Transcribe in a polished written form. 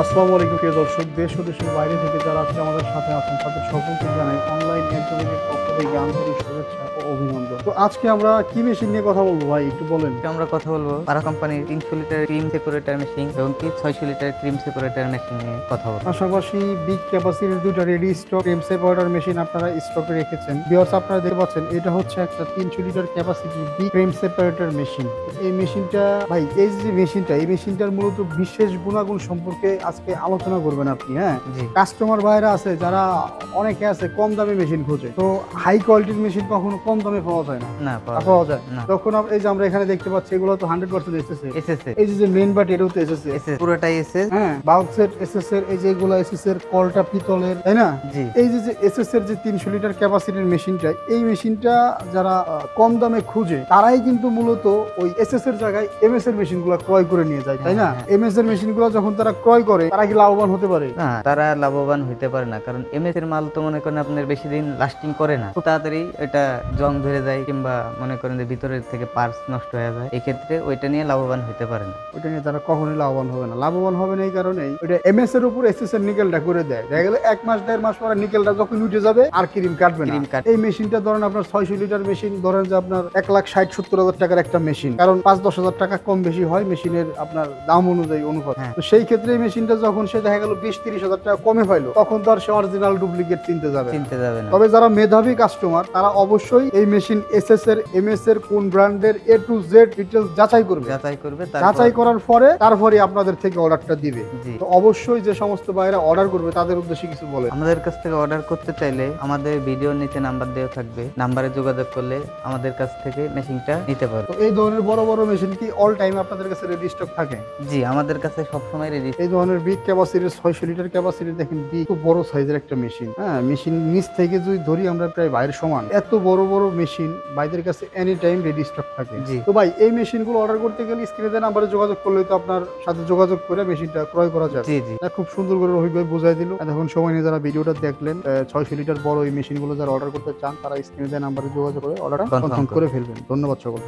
আসসালামু আলাইকুম প্রিয় দর্শক, দেশ ও দেশের বাইরে থেকে যারা আজকে আমাদের সাথে আছেন তাদের সকলকে জানাই অনলাইন একাডেমির পক্ষ থেকে আন্তরিক শুভেচ্ছা ও অভিনন্দন। তো আজকে আমরা কি মেশিন নিয়ে কথা বলবো ভাই, একটু বলেন। আজকে আমরা কথা বলবো পারা কোম্পানির 300 লিটার ক্রিম সেপারেটর মেশিন এবং কি 600 লিটার ক্রিম সেপারেটর মেশিন নিয়ে কথা বলবো। পাশাপাশি বিগ ক্যাপাসিটির দুইটা ready stock cream separator machine আপনারা স্টকে রেখেছেন। ভিউয়ার্স, আপনারা দেখতে পাচ্ছেন এটা হচ্ছে একটা 300 লিটার ক্যাপাসিটির বিগ ক্রিম সেপারেটর মেশিন। এই মেশিনটা ভাই, এই যে মেশিনটা, এই মেশিনটার মূলত বিশেষ গুণাগুণ সম্পর্কে আজকে আলোচনা করবেন আপনি। হ্যাঁ, জি কাস্টমার ভাইরা আছে যারা অনেকে আছে কম দামে মেশিন খোঁজে, তো হাই কোয়ালিটির মেশিন কখনো কম দামে পাওয়া যায় না। না পাওয়া যায় না যখন এই যে আমরা এখানে দেখতে পাচ্ছি এগুলো তো 100% এসএসএ। এসএসএ এই যে মেইন বাট এটাও তো এসএসএ। এসএস পুরোটাই এসএস। হ্যাঁ, বাউন্সের এসএস এর এই যে এগুলো এসএস এর কলটা পিতলের, তাই না? জি এই যে এসএস এর যে 300 লিটার ক্যাপাসিটির মেশিনটা, এই মেশিনটা যারা কম দামে খুঁজে তারাই কিন্তু মূলত ওই এসএস এর জায়গায় এমএস এর মেশিনগুলো ক্রয় করে নিয়ে যায়, তাই না? হ্যাঁ। এমএস এর মেশিনগুলো যখন তারা ক্রয় করে তারা কি লাভবান হতে পারে? না, তারা লাভবান হইতে পারে না, কারণ এমএস এর মাল তো মনে করেন আপনার বেশি দিন লাস্টিং করে না, খুব তাড়াতাড়ি এটা জং ধরে যায় কিংবা মনে করেন যে ভিতরের থেকে পার্টস নষ্ট হয়ে যায়। এক্ষেত্রে ওইটা নিয়ে লাভবান হইতে পারে না। ওইটা নিয়ে তারা কখনোই লাভবান হবে না। লাভবান হবে না এই কারণেই ওইটা এমএস এর উপর এসএস এর নিকেলটা করে দেয়। দেখা গেল 1 মাস 1.5 মাস পরে নিকেলটা যখন উঠে যাবে আর ক্রিম কাটবে না। ক্রিম কাট এই মেশিনটা ধরেন আপনার 600 লিটার মেশিন, ধরেন যে আপনার 1,60,70,000 টাকার একটা মেশিন, কারণ 5-10 হাজার টাকা কম বেশি হয় মেশিনের আপনার দাম অনুযায়ী অনুপাত। হ্যাঁ। তো সেই ক্ষেত্রে এই মেশিনটা যখন সে দেখা গেল 20-30 হাজার টাকা কমে পাইলো, তখন তো আর সে অরিজিনাল ডুপ্লিকেট চিনতে যাবে না। চিনতে যাবে না। তবে যারা মেধাবী কাস্টমার তারা অবশ্যই এই মেশিন এসএস এর এমএস এর কোন ব্র্যান্ডের A to Z ডিটেইলস যাচাই করবে। যাচাই করবে, যাচাই করার পরে তারপরে আপনাদের থেকে অর্ডারটা দিবে। জি তো অবশ্যই যে সমস্ত ভাইরা অর্ডার করবে তাদের উদ্দেশ্যে কিছু বলে। আমাদের কাছ থেকে অর্ডার করতে চাইলে আমাদের ভিডিওর নিচে নাম্বার দেওয়া থাকবে, নাম্বারে যোগাযোগ করলে আমাদের কাছ থেকে মেশিনটা নিতে পারবে। তো এই ধরনের বড় বড় মেশিন কি অল টাইম আপনাদের কাছে রেডি স্টক থাকে? জি, আমাদের কাছে সবসময় রেডি। এই ধরনের বিগ ক্যাপাসিটির 600 লিটার ক্যাপাসিটি দেখেন, বিগ খুব বড় সাইজের একটা মেশিন। হ্যাঁ, মেশিন নিচ থেকে যদি ধরি আমরা প্রায় বাইরের সমান, এত বড় বড় মেশিন ভাইদের কাছে এনি টাইম রেডি স্টক থাকে। জি। তো ভাই, এই মেশিনগুলো অর্ডার করতে গেলে স্ক্রিনে দেওয়া নাম্বারে যোগাযোগ করলেই তো আপনার সাথে যোগাযোগ করে মেশিনটা ক্রয় করা যাবে। জি জি খুব সুন্দর করে রফিক ভাই বোঝাই দিল। এখন সময় নিয়ে যারা ভিডিওটা দেখলেন, 600 লিটার বড় এই মেশিনগুলো যারা অর্ডার করতে চান তারা স্ক্রিনে দেওয়া নাম্বারে যোগাযোগ করে অর্ডারটা Confirm কনফার্ম করে ফেলবেন। ধন্যবাদ সকল।